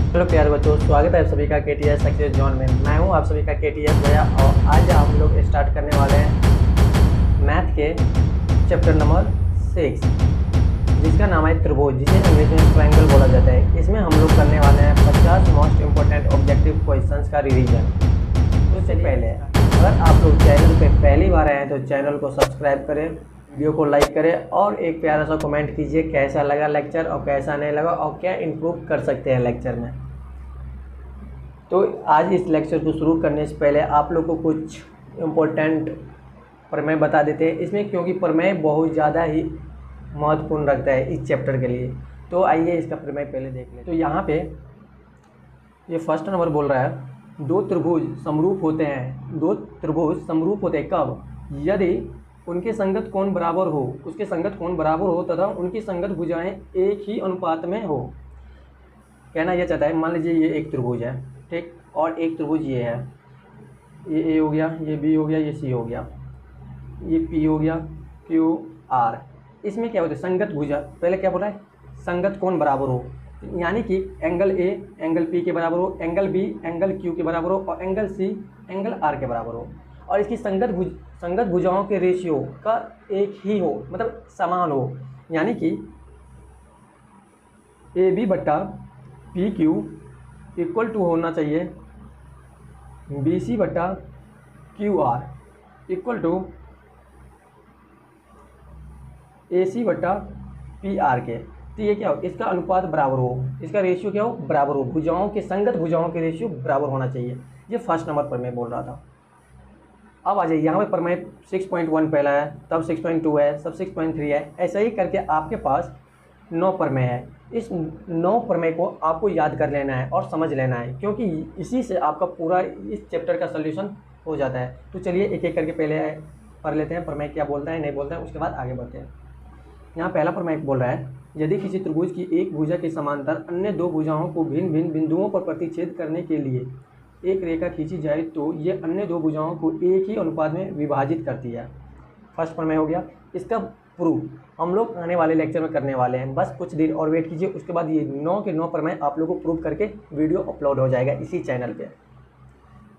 Hello प्यारे बच्चों, स्वागत है आप सभी का KTS सक्सेस जोन में। मैं हूं आप सभी का KTS भैया और आज हम लोग स्टार्ट करने वाले हैं मैथ के चैप्टर नंबर 6 जिसका नाम है त्रिभुज, जिसे इंग्लिश में ट्रायंगल बोला जाता है। इसमें हम लोग करने वाले हैं 50 मोस्ट इम्पोर्टेंट ऑब्जेक्टिव क्वेश्चंस का रिवीजन। तो चलिए पहले, अगर आप लोग चैनल पे पहली बार आए हैं तो चैनल को सब्सक्राइब करें, वीडियो को लाइक करें और एक प्यारा सा कमेंट कीजिए कैसा लगा लेक्चर और कैसा नहीं लगा और क्या इम्प्रूव कर सकते हैं लेक्चर में। तो आज इस लेक्चर को शुरू करने से पहले आप लोग को कुछ इम्पोर्टेंट प्रमेय बता देते हैं इसमें, क्योंकि प्रमेय बहुत ज़्यादा ही महत्वपूर्ण रखता है इस चैप्टर के लिए। तो आइए इसका प्रमेय पहले देख लें। तो यहाँ पे ये फर्स्ट नंबर बोल रहा है, दो त्रिभुज समरूप होते हैं। दो त्रिभुज समरूप होते हैं कब? यदि उनके संगत कोण बराबर हो, उसके संगत कोण बराबर हो तथा उनकी संगत भुजाएं एक ही अनुपात में हो। कहना यह चाहता है, मान लीजिए ये एक त्रिभुज है, ठीक, और एक त्रिभुज ये है, ये ए हो गया, ये बी हो गया, ये सी हो गया, ये पी हो गया, क्यू आर। इसमें क्या होता है? संगत भुजा, पहले क्या बोल रहा है? संगत कोण बराबर हो, यानी कि एंगल ए एंगल पी के बराबर हो, एंगल बी एंगल क्यू के बराबर हो और एंगल सी एंगल आर के बराबर हो। और इसकी संगत भुजाओं के रेशियो का एक ही हो, मतलब समान हो, यानी कि ए बी बट्टा पी क्यू इक्वल टू होना चाहिए बी सी बट्टा क्यू आर इक्वल टू ए सी बट्टा पी आर के। तो ये क्या हो? इसका अनुपात बराबर हो, इसका रेशियो क्या हो? बराबर हो, भुजाओं के संगत भुजाओं के रेशियो बराबर होना चाहिए। ये फर्स्ट नंबर पर मैं बोल रहा था। अब आ जाइए, यहाँ पे प्रमेय 6.1 पहला है, तब 6.2 है, सब 6.3 है, ऐसा ही करके आपके पास 9 प्रमेय है। इस 9 प्रमेय को आपको याद कर लेना है और समझ लेना है, क्योंकि इसी से आपका पूरा इस चैप्टर का सलूशन हो जाता है। तो चलिए एक एक करके पहले पढ़ लेते हैं प्रमेय क्या बोलता है, नहीं बोलता है, उसके बाद आगे बढ़ते हैं। यहाँ पहला प्रमेय बोल रहा है, यदि किसी त्रिभुज की एक भुजा के समांतर अन्य दो भुजाओं को भिन्न भिन्न बिंदुओं पर प्रतिच्छेद करने के लिए एक रेखा खींची जाए तो ये अन्य दो भुजाओं को एक ही अनुपात में विभाजित करती है। फर्स्ट प्रमेय हो गया। इसका प्रूफ हम लोग आने वाले लेक्चर में करने वाले हैं, बस कुछ देर और वेट कीजिए, उसके बाद ये 9 के 9 प्रमेय आप लोगों को प्रूफ करके वीडियो अपलोड हो जाएगा इसी चैनल पे।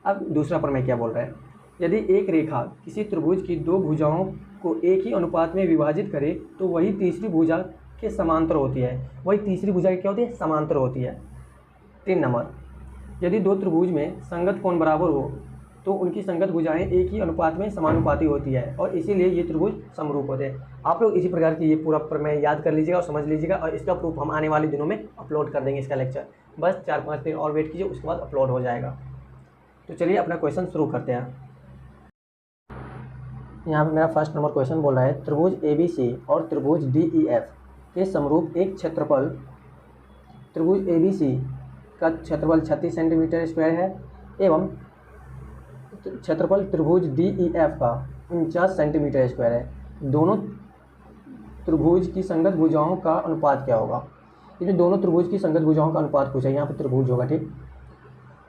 अब दूसरा प्रमेय क्या बोल रहा है, यदि एक रेखा किसी त्रिभुज की दो भुजाओं को एक ही अनुपात में विभाजित करे तो वही तीसरी भुजा के समांतर होती है। वही तीसरी भुजा क्या होती है? समांतर होती है। 3 नंबर, यदि दो त्रिभुज में संगत कोण बराबर हो तो उनकी संगत भुजाएं एक ही अनुपात में समानुपाती होती है और इसीलिए ये त्रिभुज समरूप होते हैं। आप लोग इसी प्रकार की ये पूरा प्रमेय याद कर लीजिएगा और समझ लीजिएगा, और इसका प्रूफ हम आने वाले दिनों में अपलोड कर देंगे इसका लेक्चर। बस 4-5 दिन और वेट कीजिए, उसके बाद अपलोड हो जाएगा। तो चलिए अपना क्वेश्चन शुरू करते हैं। यहाँ पर मेरा फर्स्ट नंबर क्वेश्चन बोल रहा है, त्रिभुज ABC और त्रिभुज DEF के समरूप एक क्षेत्रफल, त्रिभुज ABC का क्षेत्रफल 36 सेंटीमीटर स्क्वायर है एवं क्षेत्रफल त्रिभुज DEF का 49 सेंटीमीटर स्क्वायर है। दोनों त्रिभुज की संगत भुजाओं का अनुपात क्या होगा? इसमें दोनों त्रिभुज की संगत भुजाओं का अनुपात पूछा है। यहाँ पे त्रिभुज होगा, ठीक।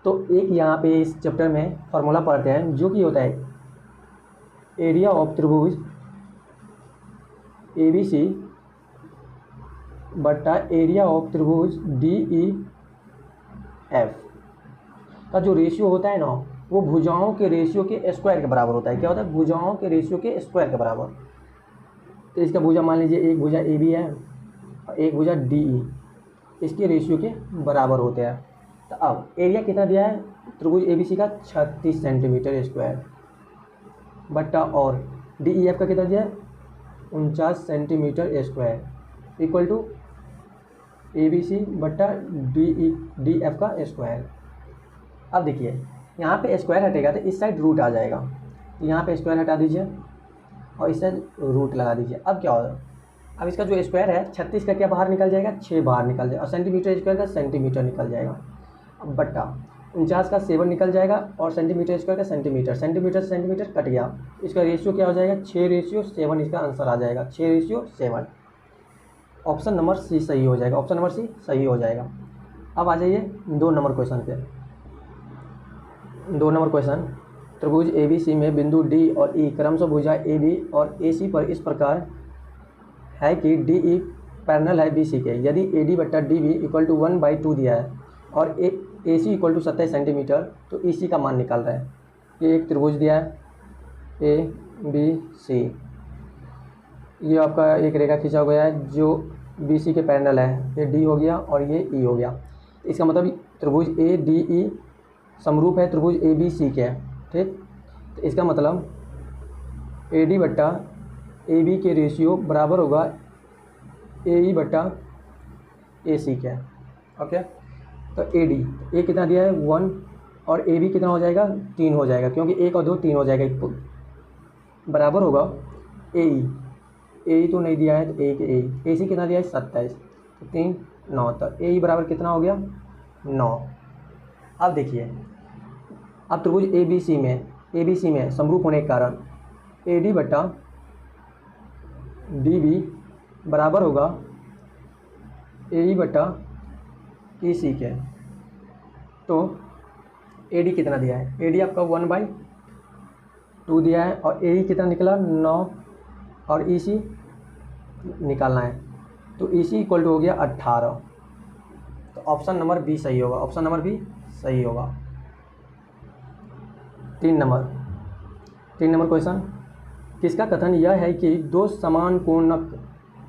तो एक यहाँ पे इस चैप्टर में फॉर्मूला पढ़ते हैं, जो कि होता है एरिया ऑफ त्रिभुज ABC बट्टा एरिया ऑफ त्रिभुज DEF का जो रेशियो होता है ना, वो भुजाओं के रेशियो के स्क्वायर के बराबर होता है। क्या होता है? भुजाओं के रेशियो के स्क्वायर के बराबर। तो इसका भुजा मान लीजिए एक भुजा AB है और एक भुजा DE, इसके रेशियो के बराबर होते हैं। तो अब एरिया कितना दिया है त्रिभुज ABC का? 36 सेंटीमीटर स्क्वायर बट्टा और DEF का कितना दिया है? 49 centimetre square equal to ABC बट्टा DEF का स्क्वायर। अब देखिए यहाँ पे स्क्वायर हटेगा तो इस साइड रूट आ जाएगा, तो यहाँ पे स्क्वायर हटा दीजिए और इस साइड रूट लगा दीजिए। अब क्या होगा? अब इसका जो स्क्वायर है 36 का क्या बाहर निकल जाएगा? 6 बाहर निकल जाएगा और सेंटीमीटर स्क्वायर का सेंटीमीटर निकल जाएगा। अब बट्टा 49 का 7 निकल जाएगा और सेंटीमीटर स्क्वायर का सेंटीमीटर, सेंटीमीटर से सेंटीमीटर कट गया। इसका रेशियो क्या हो जाएगा? 6:7 इसका आंसर आ जाएगा, 6:7। ऑप्शन नंबर सी सही हो जाएगा, ऑप्शन नंबर सी सही हो जाएगा। अब आ जाइए 2 नंबर क्वेश्चन पे। 2 नंबर क्वेश्चन, त्रिभुज ABC में बिंदु D और E क्रमशः भुजा AB और AC पर इस प्रकार है कि DE पैरेलल है BC के। यदि AD बट्टा DB इक्वल टू 1/2 दिया है और ए सी इक्वल टू 27 सेंटीमीटर, तो ई सी का मान निकाल रहा है। ये एक त्रिभुज दिया है ए बी सी, ये आपका एक रेखा खींचा गया है जो बी सी के पैरेलल है, ये डी हो गया और ये ई हो गया। इसका मतलब त्रिभुज ए डी ई समरूप है त्रिभुज ए बी सी के, ठीक। तो इसका मतलब ए डी बट्टा ए बी के रेशियो बराबर होगा ए ई बट्टा ए सी के, ओके। तो ए डी, ए कितना दिया है 1 और ए बी कितना हो जाएगा 3 हो जाएगा, क्योंकि 1 और 2 3 हो जाएगा, बराबर होगा ए ई तो नहीं दिया है तो ए सी कितना दिया है 27, तो 3 9, तो ए ई बराबर कितना हो गया 9। अब देखिए, अब त्रिभुज ए बी सी में समरूप होने के कारण ए डी बट्टा डी बी बराबर होगा ए ई बट्टा ई सी के। तो ए डी कितना दिया है, ए डी आपका 1/2 दिया है और ए ई कितना निकला 9 और ई सी निकालना है, तो ई सी इक्वल टू हो गया 18। तो ऑप्शन नंबर बी सही होगा, ऑप्शन नंबर बी सही होगा। 3 नंबर क्वेश्चन, किसका कथन यह है कि दो समान कोणक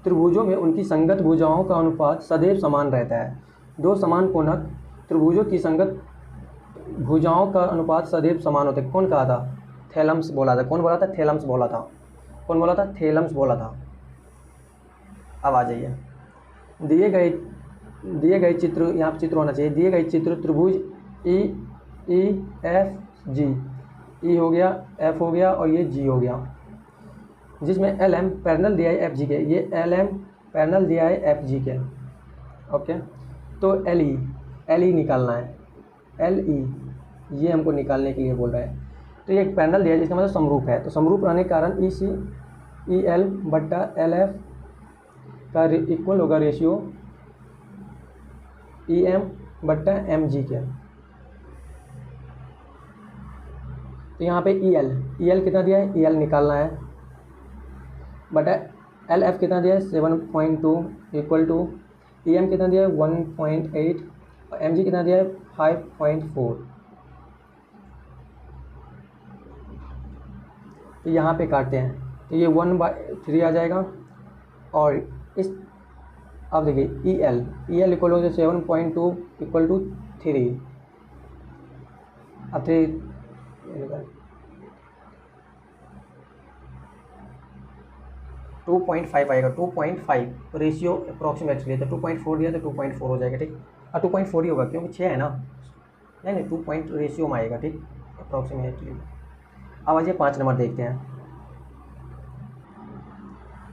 त्रिभुजों में उनकी संगत भुजाओं का अनुपात सदैव समान रहता है। दो समान कोणक त्रिभुजों की संगत भुजाओं का अनुपात सदैव समान होता है। कौन कहा था? थैलम्स बोला था। कौन बोला था? थैलम्स बोला था। कौन बोला था? थैलम्स बोला था। अब आ जाइए, दिए गए चित्र, यहाँ पर चित्र होना चाहिए। दिए गए चित्र त्रिभुज ई एफ जी, ई हो गया, एफ हो गया और ये जी हो गया, जिसमें एल एम पैरेलल दिया है एफ जी के। ये एल एम पैरेलल दिया है एफ जी के, ओके। तो एल ई निकालना है, एल ई ये हमको निकालने के लिए बोल रहा है। तो ये पैरेलल दिया है जिसका मतलब समरूप है। तो समरूप रहने के कारण ई सी ई एल बट्टा एल एफ का इक्वल होगा रेशियो ई एम बट्टा एम जी के। तो यहाँ पे ई एल कितना दिया है? ई एल निकालना है बटा एल एफ कितना दिया है 7.2 इक्वल टू ई एम कितना दिया है 1.8 और एम जी कितना दिया है 5.4। तो यहाँ पे काटते हैं तो ये 1/3 आ जाएगा। और इस अब देखिए ई एल इक्वल हो जाए 7.2 इक्वल टू 3। अब 2.5 आएगा, 2.5 रेशियो अप्रॉक्सीमेटली। तो 2.4 दिया तो 2.4 हो जाएगा, ठीक। और 2.4 ही होगा क्योंकि 6 है ना, नहीं 2 पॉइंट रेशियो में आएगा, ठीक, अप्रॉक्सीमेटली। अब आइए 5 नंबर देखते हैं।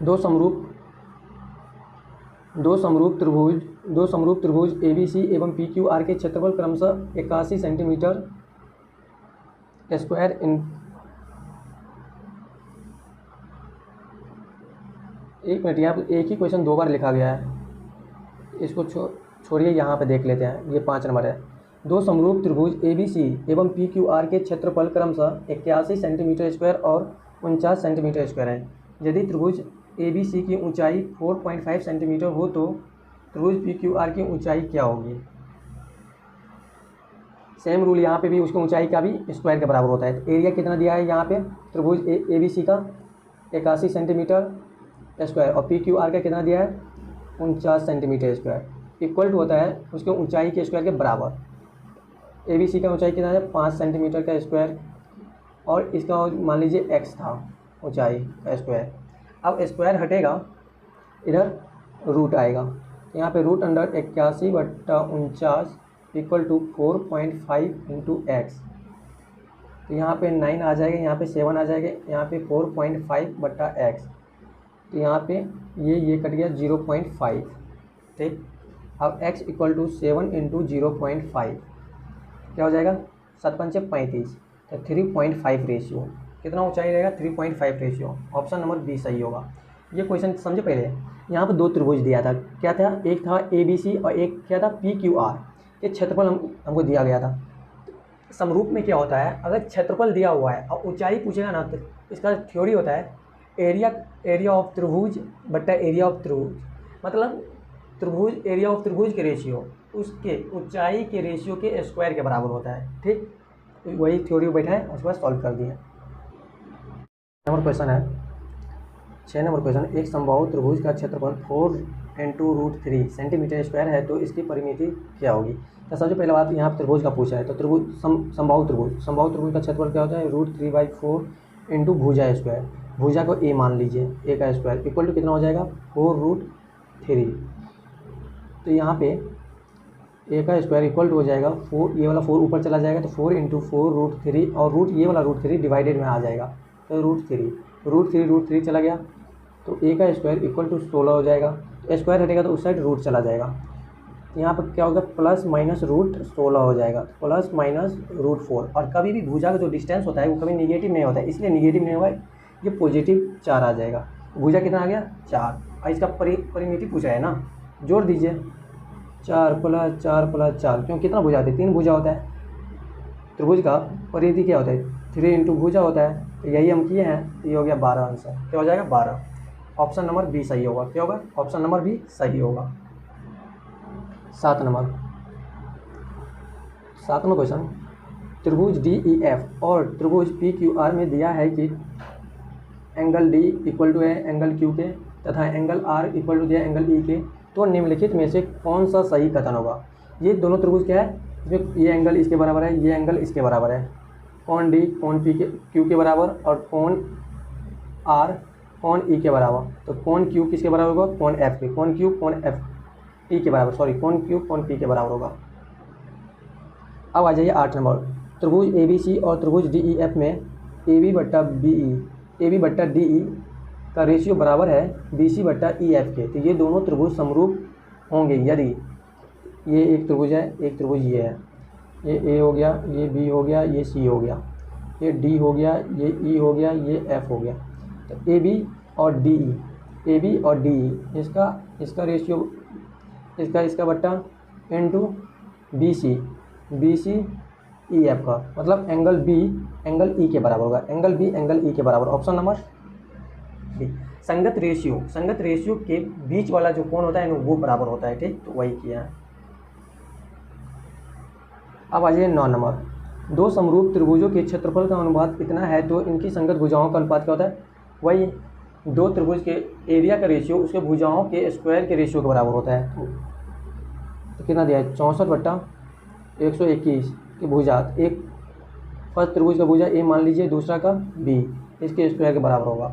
दो समरूप त्रिभुज ए बी सी एवं पी क्यू आर के क्षेत्रफल क्रमशः 81 सेंटीमीटर स्क्वायर एक मिनट, यहाँ पर एक ही क्वेश्चन 2 बार लिखा गया है, इसको छोड़िए, यहाँ पे देख लेते हैं। ये 5 नंबर है। दो समरूप त्रिभुज ए बी सी एवं पी क्यू आर के क्षेत्रफल क्रमशः 81 सेंटीमीटर स्क्वायर और 49 सेंटीमीटर स्क्वायर है। यदि त्रिभुज ए बी सी की ऊंचाई 4.5 सेंटीमीटर हो तो त्रिभुज पी क्यू आर की ऊंचाई क्या होगी? सेम रूल यहाँ पे भी, उसकी ऊंचाई का भी स्क्वायर के बराबर होता है। तो एरिया कितना दिया है यहाँ पे त्रिभुज ए बी सी का 81 सेंटीमीटर स्क्वायर और पी क्यू आर का कितना दिया है 49 सेंटीमीटर स्क्वायर, इक्वल टू होता है उसके ऊंचाई के स्क्वायर के बराबर। ए बी सी का ऊंचाई कितना है 5 सेंटीमीटर का स्क्वायर और इसका मान लीजिए एक्स था ऊंचाई का स्क्वायर। अब स्क्वायर हटेगा, इधर रूट आएगा, तो यहाँ पे root under 81/49 equal to 4.5 into x. तो यहाँ पे 9 आ जाएगा, यहाँ पे 7 आ जाएगा, यहाँ पे 4.5/x। तो यहाँ पे ये कट गया 0.5, ठीक। अब x इक्वल टू 7 इंटू 0.5 क्या हो जाएगा 7×5 35, तो 3.5 रेशियो। कितना ऊंचाई रहेगा 3.5 रेशियो। ऑप्शन नंबर बी सही होगा। ये क्वेश्चन समझे पहले, यहाँ पे 2 त्रिभुज दिया था, क्या था? एक था ए बी सी और एक क्या था पी क्यू आर। ये क्षेत्रफल हमको दिया गया था। समरूप में क्या होता है, अगर क्षेत्रफल दिया हुआ है और ऊंचाई पूछेगा ना, तो इसका थ्योरी होता है एरिया ऑफ त्रिभुज बट्टा एरिया ऑफ त्रिभुज, मतलब त्रिभुज एरिया ऑफ त्रिभुज के रेशियो उसके ऊंचाई के रेशियो के स्क्वायर के बराबर होता है। ठीक, तो वही थ्योरी बैठा है, उसके बाद सॉल्व कर दिए। नंबर क्वेश्चन है 6 नंबर क्वेश्चन, एक समबाहु त्रिभुज का क्षेत्रफल 4 × √3 सेंटीमीटर स्क्वायर है तो इसकी परिमिति क्या होगी। तो सबसे पहले बात यहाँ पर त्रिभुज का पूछा है, तो त्रिभुज समबाहु त्रिभुज का क्षेत्रफल क्या होता है, √3/4 × भुजा स्क्वायर। भुजा को ए मान लीजिए, ए का स्क्वायर इक्वल टू कितना हो जाएगा 4√3। तो यहाँ पे ए का स्क्वायर इक्वल टू हो जाएगा 4, ये वाला 4 ऊपर चला जाएगा तो 4 × 4 √3 और रूट ये वाला √3 डिवाइडेड में आ जाएगा, तो √3 चला गया तो ए का स्क्वायर इक्वल टू 16 हो जाएगा। स्क्वायर हटेगा तो उस साइड रूट चला जाएगा, यहाँ पर क्या होगा प्लस माइनस √16 हो जाएगा, प्लस माइनस √4। और कभी भी भुजा का जो डिस्टेंस होता है वो कभी निगेटिव नहीं होता है, इसलिए निगेटिव नहीं होगा, ये पॉजिटिव 4 आ जाएगा। भुजा कितना आ गया 4, और इसका परिमिति पूछा है ना, जोड़ दीजिए 4 + 4 + 4, क्यों कितना भुजा होता है 3 भुजा होता है। त्रिभुज का परिधि क्या होता है 3 × भुजा होता है, तो यही हम किए हैं, तो ये हो गया 12 आंसर। क्या हो जाएगा 12, ऑप्शन नंबर बी सही होगा। क्या होगा ऑप्शन नंबर बी सही होगा। 7 नंबर क्वेश्चन, त्रिभुज DEF और त्रिभुज PQR में दिया है कि एंगल D इक्वल टू है एंगल Q के तथा एंगल R इक्वल टू दिया एंगल E के, तो निम्नलिखित में से कौन सा सही कथन होगा। ये दोनों त्रिभुज क्या है, इसमें ये एंगल इसके बराबर है, ये एंगल इसके बराबर है, कोण D कोण Q के बराबर और कोण R कोण E के बराबर। तो कोण Q किसके बराबर होगा, कोण F के, कोण Q कोण F P के बराबर, सॉरी कोण Q कोण P के बराबर होगा। अब आ जाइए 8 नंबर, त्रिभुज ABC और त्रिभुज DEF में AB/DE का रेशियो बराबर है BC/EF के, तो ये दोनों त्रिभुज समरूप होंगे यदि ये एक त्रिभुज है, एक त्रिभुज ये है, ये A हो गया, ये B हो गया, ये C हो गया, ये D हो गया, ये E हो गया, ये F हो गया। तो AB और DE इसका रेशियो इसका बट्टा इनटू BC EF का, मतलब एंगल B एंगल E के बराबर होगा, एंगल B एंगल E के बराबर, ऑप्शन नंबर डी। संगत रेशियो के बीच वाला जो कोण होता है वो बराबर होता है। ठीक, तो वही किया है। अब आ जाइए 9 नंबर, दो समरूप त्रिभुजों के क्षेत्रफल का अनुपात इतना है तो इनकी संगत भुजाओं का अनुपात क्या होता है, वही दो त्रिभुज के एरिया का रेशियो उसके भुजाओं के स्क्वायर के रेशियो के बराबर होता है। तो कितना दिया है 64/121 की भुजा, एक फर्स्ट त्रिभुज का भुजा ए मान लीजिए, दूसरा का बी, इसके स्क्वायर के बराबर होगा।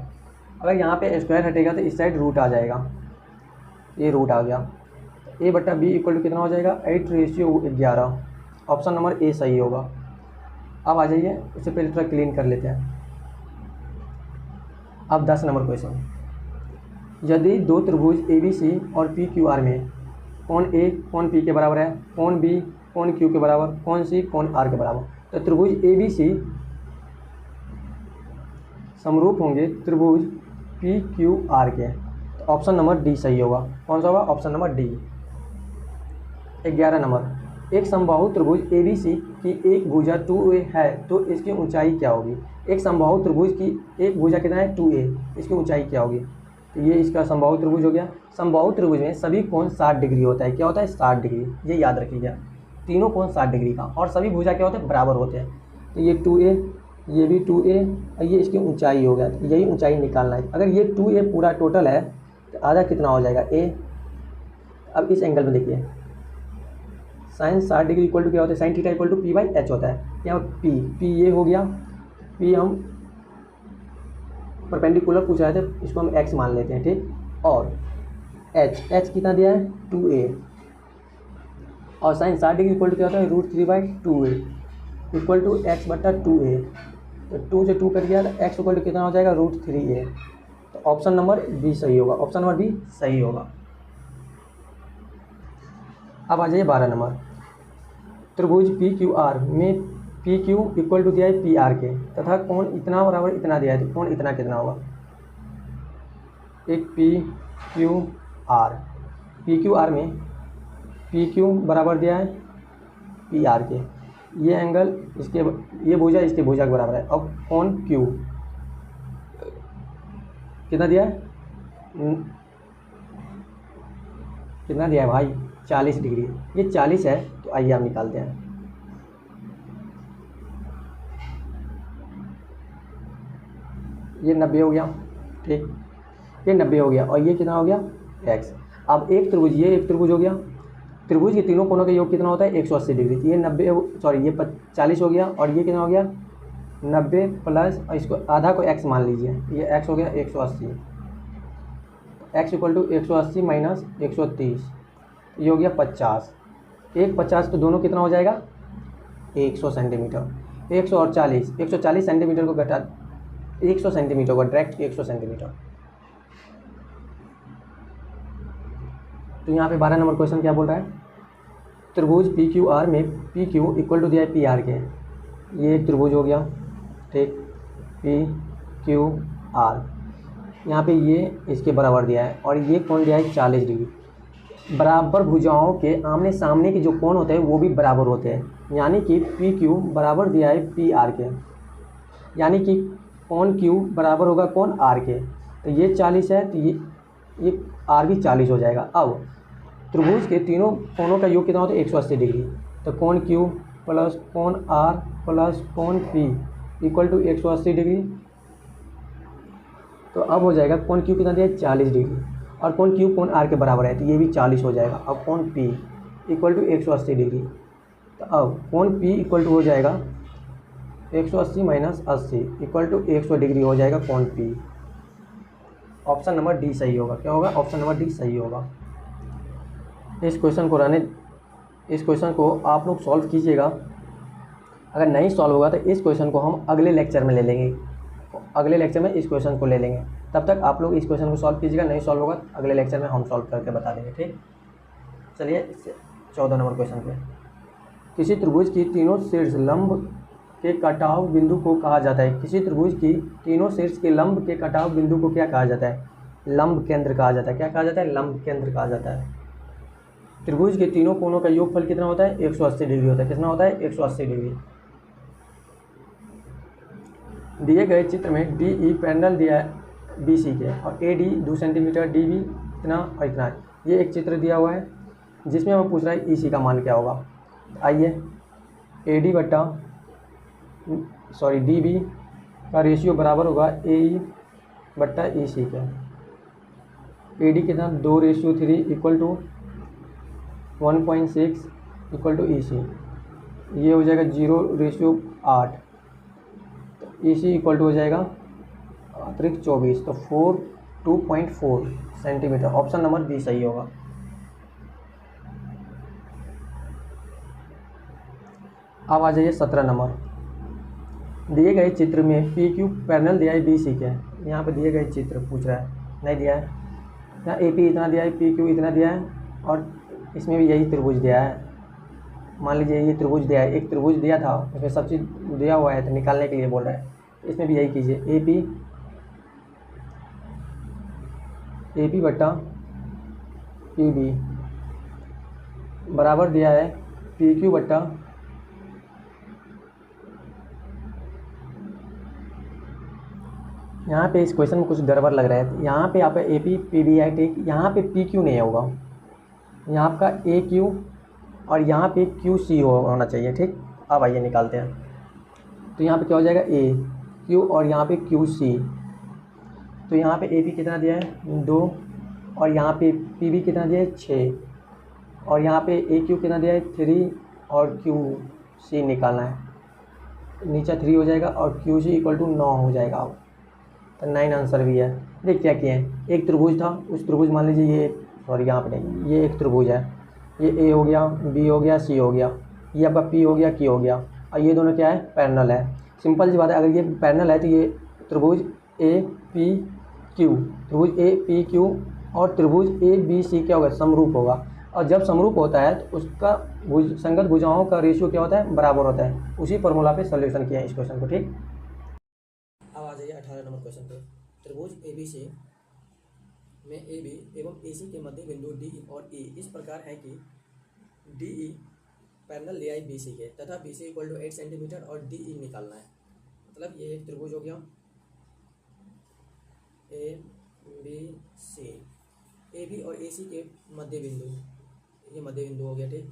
अगर यहाँ पे स्क्वायर हटेगा तो इस साइड रूट आ जाएगा, ये रूट आ गया, A/B इक्वल टू कितना हो जाएगा 8/11, ऑप्शन नंबर ए सही होगा। अब आ जाइए, उससे पहले थोड़ा क्लीन कर लेते हैं। अब 10 नंबर क्वेश्चन, यदि दो त्रिभुज ABC और PQR में कोण A कोण P के बराबर है, कोण B कोण Q के बराबर, कोण C कोण R के बराबर, तो त्रिभुज ABC समरूप होंगे त्रिभुज PQR के, तो ऑप्शन नंबर डी सही होगा। कौन सा होगा, ऑप्शन नंबर डी। 11 नंबर, एक समबाहु त्रिभुज ABC की एक भुजा 2A है तो इसकी ऊंचाई क्या होगी। एक समबाहु त्रिभुज की एक भुजा कितना है 2A, इसकी ऊंचाई क्या होगी। तो ये इसका समबाहु त्रिभुज हो गया। समबाहु त्रिभुज में सभी कोण 60 डिग्री होता है। क्या होता है 60 डिग्री, ये याद रखिएगा, तीनों कोण 60 डिग्री का, और सभी भुजा क्या होते हैं बराबर होते हैं। तो ये 2A, ये भी 2A और ये इसकी ऊंचाई हो गया, तो यही ऊंचाई निकालना है। अगर ये 2A पूरा टोटल है तो आधा कितना हो जाएगा A। अब इस एंगल में देखिए साइन 60 डिग्री इक्वल टू क्या होता है, sine theta equal to P/H होता है। यहाँ P ये हो गया, P हम परपेंडिकुलर पूछा है तो इसको हम x मान लेते हैं, ठीक। और h कितना दिया है 2A, और साइन 60 डिग्री इक्वल टू क्या होता है √3/2A इक्वल टू x/2A। तो 2 से 2 कट गया तो x इक्वल टू कितना हो जाएगा √3A। तो ऑप्शन नंबर बी सही होगा, ऑप्शन नंबर बी सही होगा। अब आ जाइए 12 नंबर, त्रिभुज PQR में PQ इक्वल टू दिया है PR के तथा कोण इतना बराबर इतना दिया है, तो कोण इतना कितना होगा। एक PQR में PQ बराबर दिया है PR के, ये एंगल इसके, ये भुजा इसके भुजा के बराबर है। अब कोण Q कितना दिया है, कितना दिया है भाई 40 डिग्री, ये 40 है, तो आइए हम निकालते हैं। ये 90 हो गया, ठीक, ये 90 हो गया, और ये कितना हो गया x। अब एक त्रिभुज, ये एक त्रिभुज हो गया, त्रिभुज के तीनों कोनों का योग कितना होता है 180 डिग्री, तो ये 90 सॉरी ये 40 हो गया, और ये कितना हो गया 90 प्लस, और इसको आधा को x मान लीजिए, ये x हो गया 180, x इक्वल टू 180 माइनस 130, ये हो गया 50, एक 50, तो दोनों कितना हो जाएगा 100 सेंटीमीटर, 100 और 40, 140 सेंटीमीटर को घटा 100 सेंटीमीटर को डायरेक्ट 100 सेंटीमीटर। तो यहाँ पे 12 नंबर क्वेश्चन क्या बोल रहा है, त्रिभुज पी क्यू आर में पी क्यू इक्वल टू दिया है पी आर के, ये एक त्रिभुज हो गया, ठीक, पी क्यू आर, यहाँ पे ये इसके बराबर दिया है, और ये कोण दिया है 40 डिग्री। बराबर भुजाओं के आमने सामने के जो कोण होते हैं वो भी बराबर होते हैं, यानी कि पी क्यू बराबर दिया है पी आर के, यानी कि कोण क्यू बराबर होगा कोण आर के, तो ये 40 है, तो ये आर भी 40 हो जाएगा। अब त्रिभुज के तीनों कोणों का योग कितना होता है 180 डिग्री, तो कोण क्यू प्लस कोण आर प्लस कोण पी इक्वल टू 180 डिग्री, तो अब हो जाएगा कोण क्यू कितना दिया है 40 डिग्री, और कोण क्यू कोण आर के बराबर है, तो ये भी 40 हो जाएगा। अब कोण पी इक्वल टू 180 डिग्री, तो अब कोण पी इक्वल टू हो जाएगा 180 माइनस 80 इक्वल टू 100 डिग्री हो जाएगा कोण पी। ऑप्शन नंबर डी सही होगा, क्या होगा, ऑप्शन नंबर डी सही होगा। इस क्वेश्चन को आप लोग सॉल्व कीजिएगा, अगर नहीं सॉल्व होगा तो इस क्वेश्चन को हम अगले लेक्चर में ले लेंगे, अगले लेक्चर में इस क्वेश्चन को ले लेंगे, तब तक आप लोग इस क्वेश्चन को सॉल्व कीजिएगा, नहीं सॉल्व होगा अगले लेक्चर में हम सॉल्व करके बता देंगे, ठीक। चलिए 14 नंबर क्वेश्चन पे, किसी त्रिभुज की तीनों शीर्ष लंब के कटाव बिंदु को कहा जाता है, किसी त्रिभुज की तीनों शीर्ष के लंब के कटाव बिंदु को क्या कहा जाता है, लंब केंद्र कहा जाता है, क्या कहा जाता है, लंब केंद्र कहा जाता है। त्रिभुज के तीनों कोणों का योगफल कितना होता है 180 डिग्री होता है, कितना होता है 180 डिग्री। दिए गए चित्र में डी ई पैरेलल दिया है बी सी के, और A D 2 centimetre, D B इतना और इतना, ये एक चित्र दिया हुआ है जिसमें हमें पूछ रहा है ई सी का मान क्या होगा। आइए ए डी बट्टा सॉरी डी बी का रेशियो बराबर होगा ए ई बट्टा ई सी के, ए डी कितना 2:3 इक्वल टू 1.6 इक्वल टू ई सी, ये हो जाएगा 0:8, तो ई सी इक्वल टू हो जाएगा अतिरिक्त 24, तो 2.4 सेंटीमीटर। ऑप्शन नंबर बी सही होगा। अब आ जाइए 17 नंबर, दिए गए चित्र में पी क्यू पैरेलल दिया है बी सी के, यहाँ पे दिए गए चित्र पूछ रहा है, नहीं दिया है, यहाँ ए पी इतना दिया है, पी क्यू इतना दिया है, और इसमें भी यही त्रिभुज दिया है। मान लीजिए ये त्रिभुज दिया है, एक त्रिभुज दिया था उसमें सब चीज़ दिया हुआ है, तो निकालने के लिए बोल रहा है, इसमें भी यही कीजिए, ए पी बट्टा पी बी बराबर दिया है पी क्यू बट्टा यहाँ पे इस क्वेश्चन में कुछ गड़बड़ लग रहा है, यहाँ पे आपका ए पी पी बी है, ठीक, यहाँ पे पी क्यू नहीं होगा, यहाँ आपका ए क्यू और यहाँ पे क्यू सी होना चाहिए, ठीक। अब आइए निकालते हैं, तो यहाँ पे क्या हो जाएगा ए क्यू और यहाँ पे क्यू सी, तो यहाँ पे ए पी कितना दिया है 2, और यहाँ पे पी बी कितना दिया है 6, और यहाँ पे ए क्यू कितना दिया है 3, और क्यू सी निकालना है, नीचे 3 हो जाएगा और क्यू सी इक्वल टू 9 हो जाएगा। अब तो 9 आंसर भी है। देख क्या किए हैं, एक त्रिभुज था, उस त्रिभुज मान लीजिए ये, सॉरी यहाँ पे नहीं, ये एक त्रिभुज है, ये ए हो गया, बी हो गया, सी हो गया, ये आपका पी हो गया, क्यू हो गया, और ये दोनों क्या है पैरेलल है। सिंपल सी बात है, अगर ये पैरेलल है तो ये त्रिभुज ए पी क्यू, त्रिभुज ए पी क्यू और त्रिभुज ए बी सी क्या होगा, समरूप होगा, और जब समरूप होता है तो उसका संगत भुजाओं का रेशियो क्या होता है, बराबर होता है। उसी फॉर्मूला पे सोल्यूशन किया है इस क्वेश्चन को, ठीक। अब आ जाइए 18 नंबर क्वेश्चन पे, त्रिभुज ए बी सी में ए बी एवं ए सी के मध्य बिंदु डी और ई इस प्रकार है कि डी ई पैरेलल ले आई बी सी के, तथा B C equal to 8 centimetre और डी ई निकालना है। मतलब ये एक त्रिभुज हो गया ए बी सी, ए बी और ए सी के मध्य बिंदु, ये मध्य बिंदु हो गया, ठीक,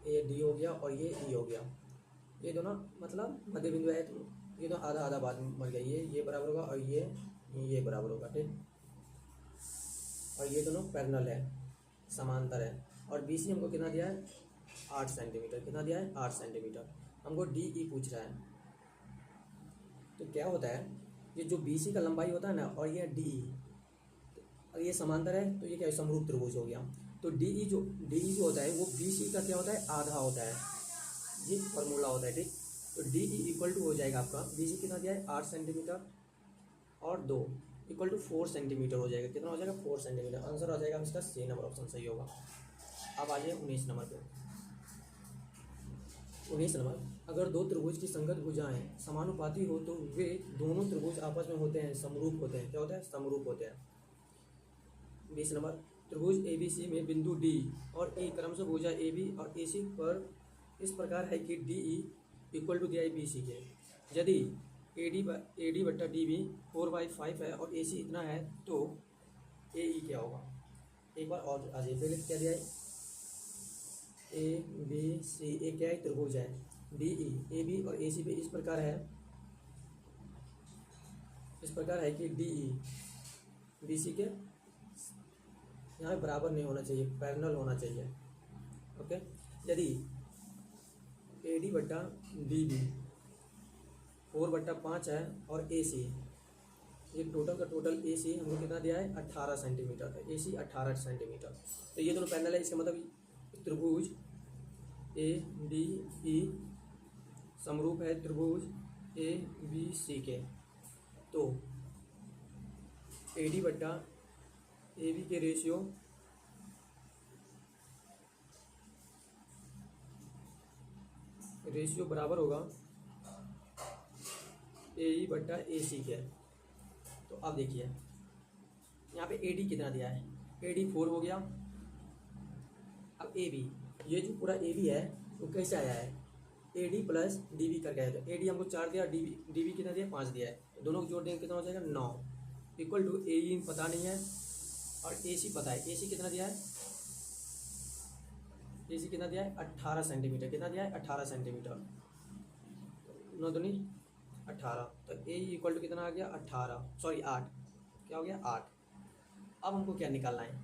ए डी हो गया और ये ई हो गया। ये दोनों मतलब मध्य बिंदु है, तो ये तो आधा आधा बाद में मर गया, ये बराबर होगा और ये बराबर होगा, ठीक। और ये दोनों पैरेलल है, समांतर है। और बी सी हमको कितना दिया है, 8 सेंटीमीटर। कितना दिया है, 8 सेंटीमीटर। हमको डी ई पूछ रहा है। तो क्या होता है, ये जो बी सी का लंबाई होता है ना, और ये डी ई, और ये समांतर है, तो ये क्या है, समरूप त्रिभुज हो गया। तो डी ई जो होता है वो बी सी का क्या होता है, आधा होता है। ये फॉर्मूला होता है, ठीक। तो डी ई इक्वल टू हो जाएगा आपका, बी सी कितना दिया है, 8 सेंटीमीटर और 2 इक्वल टू 4 सेंटीमीटर हो जाएगा। कितना हो जाएगा, 4 सेंटीमीटर। आंसर हो जाएगा इसका सी नंबर ऑप्शन सही होगा। अब आ जाइए 19 नंबर पे। 19 नंबर, अगर दो त्रिभुज की संगत भुजाएं समानुपाती हो तो वे दोनों त्रिभुज आपस में होते हैं समरूप होते हैं। क्या होता है, समरूप होते हैं। 20 नंबर, त्रिभुज ए बी सी में बिंदु डी और ई क्रमशः भुजा ए बी और ए सी पर इस प्रकार है कि डी ई इक्वल टू दिया है बी सी के। यदि ए डी बट्टा डी बी 4/5 है और ए सी इतना है तो ए ई क्या होगा। एक बार और आ जाइए, पहले क्या दिया है, ए बी सी, ए क्या है, त्रिभुज है। डी ई ए बी और ए सी पे इस प्रकार है कि डी ई बी सी के यहाँ बराबर नहीं होना चाहिए, पैरेलल होना चाहिए। ओके, यदि ए डी बट्टा डी बी 4/5 है और ए सी, ये टोटल का टोटल ए सी हमको कितना दिया है, 18 सेंटीमीटर। ए सी 18 सेंटीमीटर। तो ये दोनों पैरेलल है, इसका मतलब त्रिभुज ए डी ई समरूप है त्रिभुज ए बी सी के। तो ए डी बट्टा ए बी के रेशियो बराबर होगा ए ई बट्टा ए सी के। तो अब देखिए यहाँ पे ए डी कितना दिया है, ए डी 4 हो गया। अब ए बी, ये जो पूरा ए बी है वो कैसे आया है, A D plus D B करके आया। तो ए डी हमको 4 दिया, डी बी कितना दिया, 5 दिया है। तो दोनों को जोड़ देंगे कितना हो जाएगा, 9 इक्वल टू ए ई पता नहीं है और ए सी पता है। ए सी कितना दिया है, ए सी कितना दिया है, 18 सेंटीमीटर। कितना दिया है, 18 सेंटीमीटर। 9 दूनी 18। तो ए इक्वल टू कितना आ गया, 8। क्या हो गया, 8। अब हमको क्या निकालना है,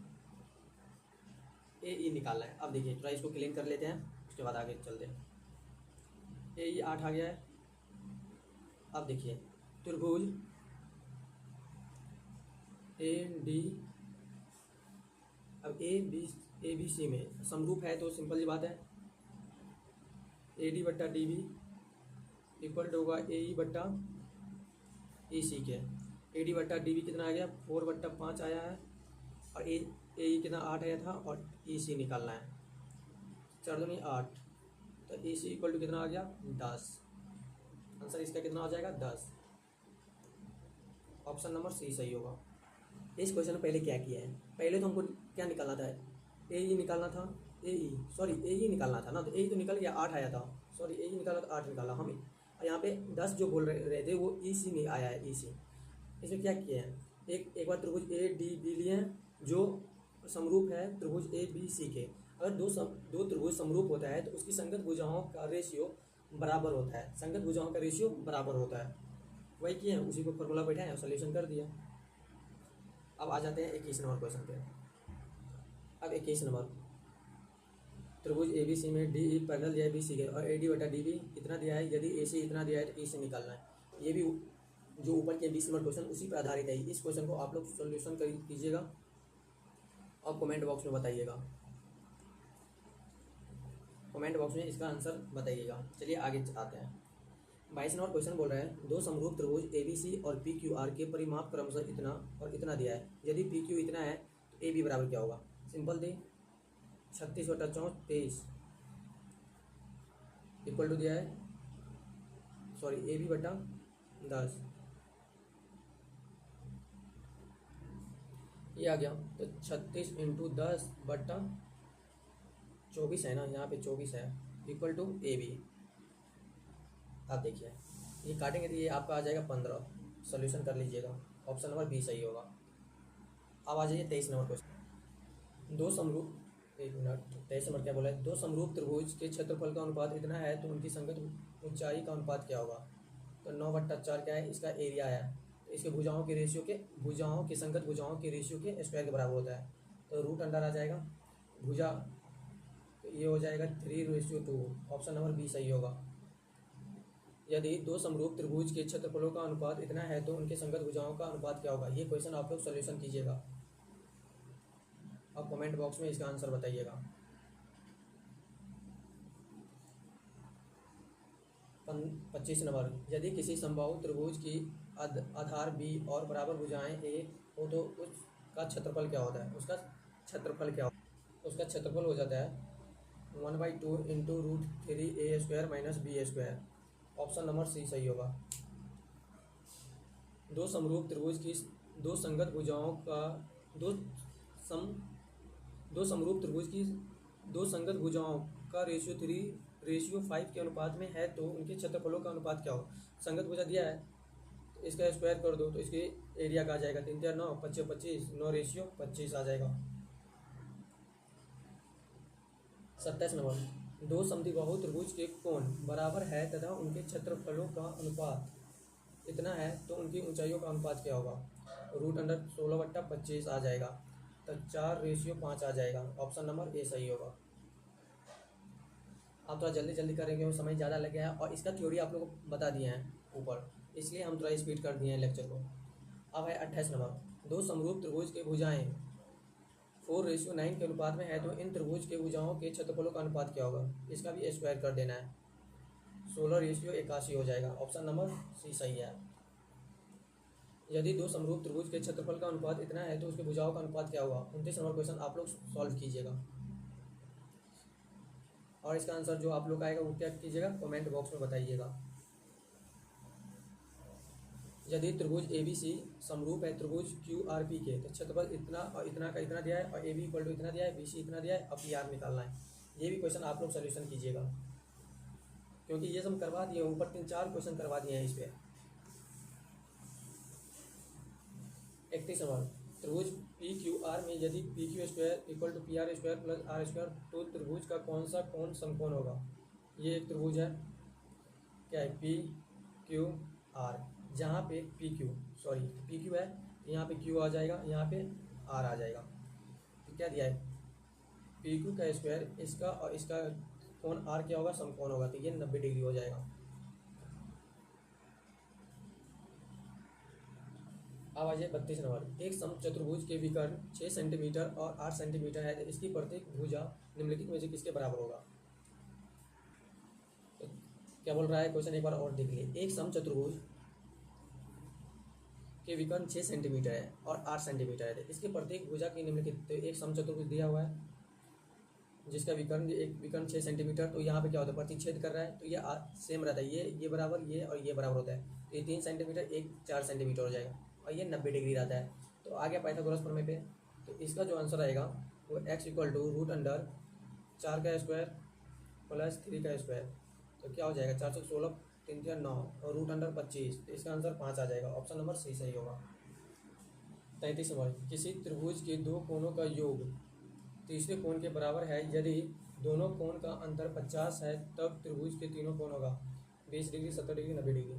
ए ई निकालना है। अब देखिए थोड़ा इसको क्लीन कर लेते हैं, उसके बाद आगे चलते हैं। ए ई 8 आ गया है। अब देखिए त्रिभुज ए डी, अब ए बी सी में समरूप है तो सिंपल सी बात है, ए डी बट्टा डी बी इक्वल टू होगा ए ई बट्टा ए सी के। ए डी बट्टा डी बी कितना आ गया, 4/5 आया है और ए ई कितना 8 आया था और ई सी निकालना है। 4 दूनी 8। तो ए सी इक्वल टू कितना आ गया, 10। आंसर इसका कितना हो जाएगा, 10। ऑप्शन नंबर सी सही होगा। इस क्वेश्चन में पहले क्या किया है, पहले तो हमको क्या निकालना था, ए ई निकालना था, ए ई निकालना था ना। तो ए ई तो निकल गया, 8 आया था, सॉरी ए ई निकाला तो 8 निकाला हमें। और यहाँ पे 10 जो बोल रहे थे वो ई सी नहीं आया है, ई सी। इसमें क्या किया है, एक बार त्रिभुज ए डी बी लिए हैं जो समरूप है त्रिभुज ए बी सी के। अगर दो त्रिभुज समरूप होता है तो उसकी संगत भुजाओं का रेशियो बराबर होता है। संगत भुजाओं का रेशियो बराबर होता है, वही किए हैं, उसी को फॉर्मूला बैठाए और सोल्यूशन कर दिया। अब आ जाते हैं 21 नंबर क्वेश्चन पे। अब 21 नंबर, त्रिभुज ए बी सी में डी ई पैरेलल दिया है बी सी के और ए डी बटा डी बी इतना दिया है। यदि ए सी इतना दिया है तो ई से निकालना है। ये भी जो ऊपर के 20 नंबर क्वेश्चन उसी पर आधारित है। इस क्वेश्चन को आप लोग सोल्यूशन कीजिएगा और कमेंट बॉक्स में बताइएगा, कमेंट बॉक्स में इसका आंसर बताइएगा। चलिए आगे आते हैं। 22 नंबर क्वेश्चन बोल रहा है, दो समरूप त्रिभुज ए बी सी और पी क्यू आर के परिमाप क्रमशः इतना और इतना दिया है। यदि पी क्यू इतना है तो ए बी बराबर क्या होगा। सिंपल दे 36/24 इक्वल टू दिया है, सॉरी ए बी बटा 10 ये आ गया। तो 36 × 10/24 है ना, यहाँ पे 24 है इक्वल टू ए बी। आप देखिए ये काटेंगे तो ये आपका आ जाएगा 15। सोल्यूशन कर लीजिएगा, ऑप्शन नंबर बी सही होगा। अब आ जाइए 23 नंबर क्वेश्चन। एक मिनट, 23 नंबर क्या बोला है, दो समरूप त्रिभुज के क्षेत्रफल का अनुपात इतना है तो उनकी संगत ऊंचाई का अनुपात क्या होगा। तो 9/4 क्या है, इसका एरिया है। तो इसके भुजाओं के रेशियो के भुजाओं के संगत भुजाओं के रेशियो के स्क्वायर के बराबर होता है। तो रूट अंडर आ जाएगा भुजा, तो ये हो जाएगा 3:2। ऑप्शन नंबर बी सही होगा। यदि दो समरूप त्रिभुज के क्षेत्रफलों का अनुपात इतना है तो उनके संगत भुजाओं का अनुपात क्या होगा। ये क्वेश्चन आप लोग सोल्यूशन कीजिएगा, आप कमेंट बॉक्स में इसका आंसर बताइएगा। 25 नंबर, यदि किसी समबाहु त्रिभुज की आधार बी और बराबर भुजाएं ए हो तो उसका क्षेत्रफल क्या होता है। उसका क्षेत्रफल क्या होता है, उसका क्षेत्रफल हो जाता है 1/2 into √3a² minus b²। Option number C सही होगा। दो समरूप त्रिभुज की दो संगत भुजाओं का दो सम दो समरूप त्रिभुज की दो संगत भुजाओं का रेशियो 5 के अनुपात में है तो उनके क्षेत्रफलों का अनुपात क्या हो। संगत भुजा दिया है तो इसका स्क्वायर कर दो तो इसके एरिया का आ जाएगा 3 3 9 25 25 9:25 आ जाएगा। 27 नंबर, दो समद्विबाहु त्रिभुज के कोण बराबर है तथा उनके क्षेत्रफलों का अनुपात इतना है तो उनकी ऊंचाइयों का अनुपात क्या होगा। रूट अंडर 16/25 आ जाएगा, तो 4:5 आ जाएगा। ऑप्शन नंबर ए सही होगा। आप थोड़ा जल्दी जल्दी करेंगे और समय ज़्यादा लग गया है और इसका थ्योरी आप लोग को बता दिए हैं ऊपर, इसलिए हम थोड़ा स्पीड कर दिए हैं लेक्चर को। अब है 28 नंबर, दो समरूप त्रिभुज के भुजाएं 4:9 के अनुपात में है तो इन त्रिभुज के भुजाओं के क्षेत्रफलों का अनुपात क्या होगा। इसका भी स्क्वायर कर देना है, 16:81 हो जाएगा। ऑप्शन नंबर सी सही है। यदि दो समरूप त्रिभुज के क्षेत्रफल का अनुपात इतना है तो उसके भुजाओं का अनुपात क्या होगा। 29 नंबर क्वेश्चन आप लोग सॉल्व कीजिएगा और इसका आंसर जो आप लोग का आएगा वो क्या कीजिएगा, कमेंट बॉक्स में बताइएगा। यदि त्रिभुज ए बी सी समरूप है त्रिभुज क्यू आर पी के तो क्षेत्रफल इतना और इतना का इतना दिया है और ए बी इक्वल टू इतना दिया है, बी सी इतना दिया है, अब पी आर निकालना है। ये भी क्वेश्चन आप लोग सोल्यूशन कीजिएगा क्योंकि ये सब करवा दिए, ऊपर 3-4 क्वेश्चन करवा दिए हैं इस पर। 31 नंबर, त्रिभुज पी क्यू आर में यदि P Q square equal to P R square plus R square तो त्रिभुज का कौन सा कोण समकोण होगा। ये एक त्रिभुज है, क्या है, पी क्यू आर, जहाँ पे पी क्यू है तो यहाँ पे क्यू आ जाएगा, यहाँ पे आर आ जाएगा। तो क्या दिया है, पी क्यू का स्क्वायर इसका और इसका कोण आर क्या होगा, समकोण होगा, तो ये 90 डिग्री हो जाएगा। अब आ जाए 32 नंबर, एक समचतुर्भुज के विकर्ण 6 सेंटीमीटर और 8 सेंटीमीटर है तो इसकी प्रत्येक भुजा निम्नलिखित में से किसके बराबर होगा। तो क्या बोल रहा है क्वेश्चन, एक बार और देख लिए। एक समचतुर्भुज के विकर्ण 6 सेंटीमीटर है और 8 सेंटीमीटर है तो इसके प्रत्येक भुजा की निम्नलिखित। तो एक समचतुर्भुज दिया हुआ है जिसका विकर्ण एक विकर्ण 6 सेंटीमीटर, तो यहाँ पे क्या होता है, प्रतिच्छेद कर रहा है तो ये सेम रहता है, ये बराबर ये और ये बराबर होता है। तो ये 3 सेंटीमीटर एक 4 सेंटीमीटर हो जाएगा और ये 90 डिग्री रहता है। तो आ गया पाइथागोरस प्रमेय पे। तो इसका जो आंसर आएगा वो x equal to root under 4 का स्क्वायर प्लस 3 का स्क्वायर, तो क्या हो जाएगा 416 3 3 9 और रूट अंडर 25, तो इसका आंसर 5 आ जाएगा। ऑप्शन नंबर सी सही होगा। 33 नंबर, किसी त्रिभुज के दो कोणों का योग तीसरे कोण के बराबर है यदि दोनों कोण का अंतर 50 है तब त्रिभुज के तीनों कोण होगा 20 डिग्री 70 डिग्री 90 डिग्री।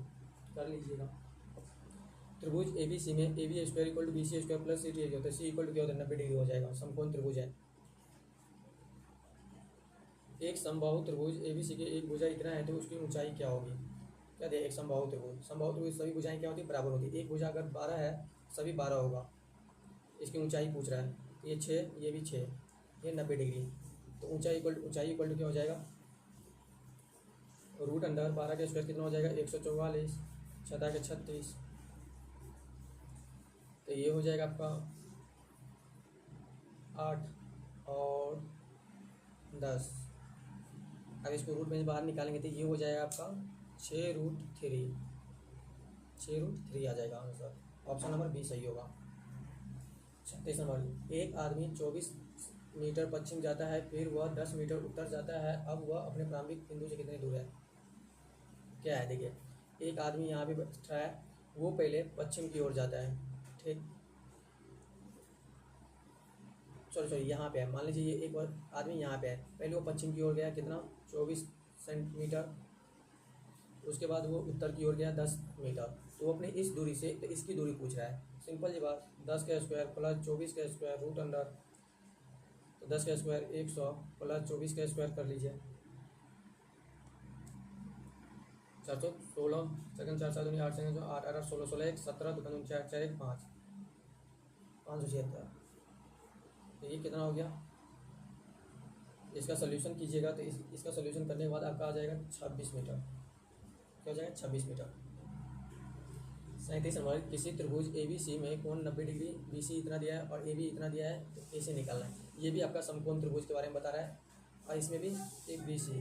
कर लीजिएगा। त्रिभुज ए बी सी में A B square equal to B C square plus C T होता है, सी इक्वल टू क्या होता है 90 डिग्री हो जाएगा, समकोण त्रिभुज है। एक समबाहु त्रिभुज ए बी सी के एक भुजा इतना है तो उसकी ऊंचाई क्या होगी। क्या दे, एक समबाहु त्रिभुज सभी भुजाएं क्या होती है, बराबर होती है। एक भुजा अगर 12 है सभी 12 होगा, इसकी ऊंचाई पूछ रहा है। तो ये 6, ये भी 6, ये 90 डिग्री, तो ऊंचाई इक्वल टू क्या हो जाएगा, रूट अंडर 12 का स्क्वायर कितना हो जाएगा 144, 6 के 36, तो ये हो जाएगा आपका 8 और 10। अब इसको रूट में बाहर निकालेंगे तो ये हो जाएगा आपका 6√3 आ जाएगा आंसर। ऑप्शन नंबर बी सही होगा। 36 नंबर, एक आदमी 24 मीटर पश्चिम जाता है फिर वह 10 मीटर उत्तर जाता है, अब वह अपने प्रारंभिक बिंदु से कितनी दूर है। क्या है, देखिए एक आदमी यहाँ पे बैठा है, वो पहले पश्चिम की ओर जाता है, ठीक, सॉरी यहाँ पे है, मान लीजिए ये एक और आदमी यहाँ पे है, पहले वो पश्चिम की ओर गया कितना 24 सेंटीमीटर, उसके बाद वो उत्तर की ओर गया 10 मीटर, तो वो अपने इस दूरी से, तो इसकी दूरी पूछ रहा है। सिंपल जी बात, 10 का स्क्वायर प्लस 24 का स्क्वायर रूट अंडर, तो 10 का स्क्वायर 100 प्लस 24 का स्क्वायर कर लीजिए 416 सेकंड, 4 7 8 सेकंड 8 8 16 16 1 17 2 4 4 1 5 576। तो ये कितना हो गया, इसका सोल्यूशन कीजिएगा तो इसका सोल्यूशन करने के बाद आपका आ जाएगा 26 मीटर। क्या हो जाएगा 26 मीटर। 37 नंबर, किसी त्रिभुज ए बी सी में कोण 90 डिग्री, बी सी इतना दिया है और ए बी इतना दिया है, तो ए से निकालना है। ये भी आपका समकोण त्रिभुज के बारे में बता रहा है, और इसमें भी एक बी सी,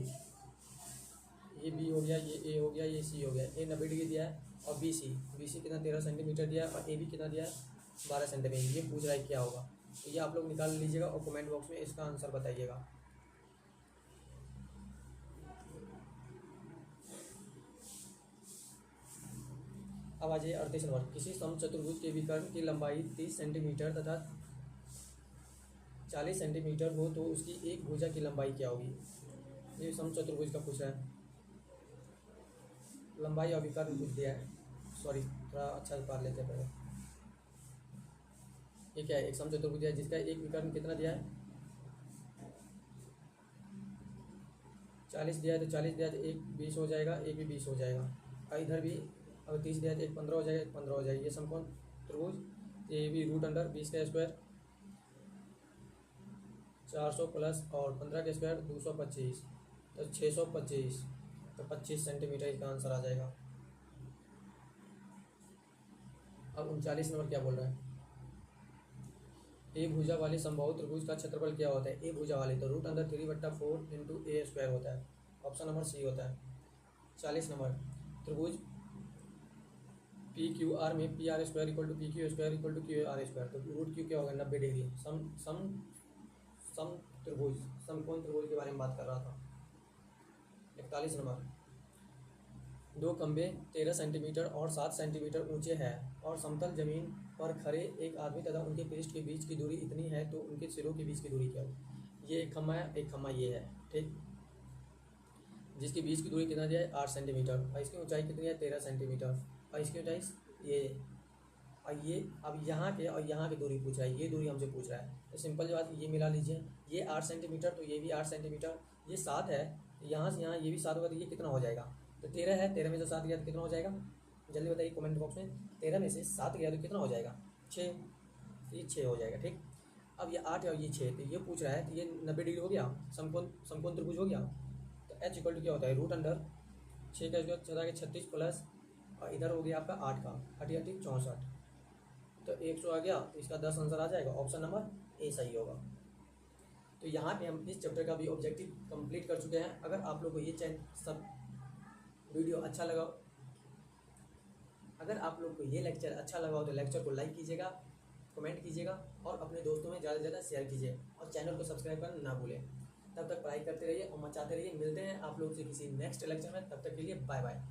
ये बी हो गया, ये ए हो गया, ये सी हो गया। ए 90 डिग्री दिया है और बी सी कितना 13 सेंटीमीटर दिया है, और ए बी कितना दिया है 12 सेंटीमीटर। ये पूछ रहा है क्या होगा, तो ये आप लोग निकाल लीजिएगा और कमेंट बॉक्स में इसका आंसर बताइएगा। अब आ जाइए 38 नंबर, किसी समचतुर्भुज के विकर्ण की लंबाई 30 सेंटीमीटर तथा 40 सेंटीमीटर हो तो उसकी एक भुजा की लंबाई क्या होगी। ये समचतुर्भुज का पूछा है, लंबाई और विकर्ण पूछ दिया है। सॉरी, थोड़ा अच्छा से पढ़ लेते हैं पहले। ये क्या है, एक समचतुर्भुज है जिसका एक विकर्ण कितना दिया है 40 दिया है, तो 40 दिया है तो एक 20 हो जाएगा, एक भी 20 हो जाएगा, और इधर भी अगर 30 दिया है तो एक 15 हो जाएगा, एक 15 हो जाएगा। ये समकोण त्रिभुज, ये भी रूट अंडर 20 का स्क्वायर 400 प्लस और 15 का स्क्वायर 225, तो 625, तो 25 सेंटीमीटर इसका आंसर आ जाएगा। अब 39 नंबर क्या बोल रहा है, ए भुजा वाले समबाहु त्रिभुज का क्षेत्रफल क्या होता है। ए भुजा वाले तो रूट अंडर 3/4 इंटू ए स्क्वायर होता है, ऑप्शन नंबर सी होता है। 40 नंबर, त्रिभुज पी क्यू आर में P R square equal to P Q square equal to Q R square, तो रूट क्यू क्या होगा 90 डिग्री। सम त्रिभुज, समकोण त्रिभुज के बारे में बात कर रहा था। 41 नंबर, दो खंभे 13 सेंटीमीटर और 7 सेंटीमीटर ऊंचे हैं और समतल जमीन पर खड़े एक आदमी तथा उनके पृष्ठ के बीच की दूरी इतनी है, तो उनके सिरों के बीच की दूरी क्या होगी। ये एक खम्मा है, एक खम्मा ये है, ठीक, जिसके बीच की दूरी कितना दिया है 8 सेंटीमीटर, और इसकी ऊंचाई कितनी है 13 सेंटीमीटर, और इसकी ऊंचाई ये, और ये अब यहाँ के और यहाँ की दूरी पूछ रहा है, ये दूरी हमसे पूछ रहा है। तो सिंपल बात, ये मिला लीजिए, ये 8 सेंटीमीटर तो ये भी 8 सेंटीमीटर, ये 7 है, यहाँ से यहाँ ये भी 7 होगा, तो ये कितना हो जाएगा, तो 13 है, 13 में से 7 गया तो कितना हो जाएगा, जल्दी बताइए कमेंट बॉक्स में। 13 में से 7 गया तो कितना हो जाएगा 6, ये 6 हो जाएगा, ठीक। अब ये 8 है और ये 6, तो ये पूछ रहा है, तो ये 90 डिग्री हो गया, समकोण त्रिभुज हो गया। तो एच इक्वल टू क्या होता है रूट अंडर 6 का स्क्वायर 36 प्लस, और इधर हो गया आपका 8 का 8 64, तो 100 आ गया, तो इसका 10 आंसर आ जाएगा, ऑप्शन नंबर ए सही होगा। तो यहाँ पे हम इस चैप्टर का भी ऑब्जेक्टिव कंप्लीट कर चुके हैं। अगर आप लोग को ये सब वीडियो अच्छा लगा, अगर आप लोग को ये लेक्चर अच्छा लगा हो तो लेक्चर को लाइक कीजिएगा, कमेंट कीजिएगा और अपने दोस्तों में ज़्यादा से ज़्यादा शेयर कीजिए, और चैनल को सब्सक्राइब करना ना भूलें। तब तक पढ़ाई करते रहिए और मचाते रहिए। मिलते हैं आप लोग से किसी नेक्स्ट लेक्चर में, तब तक के लिए बाय बाय।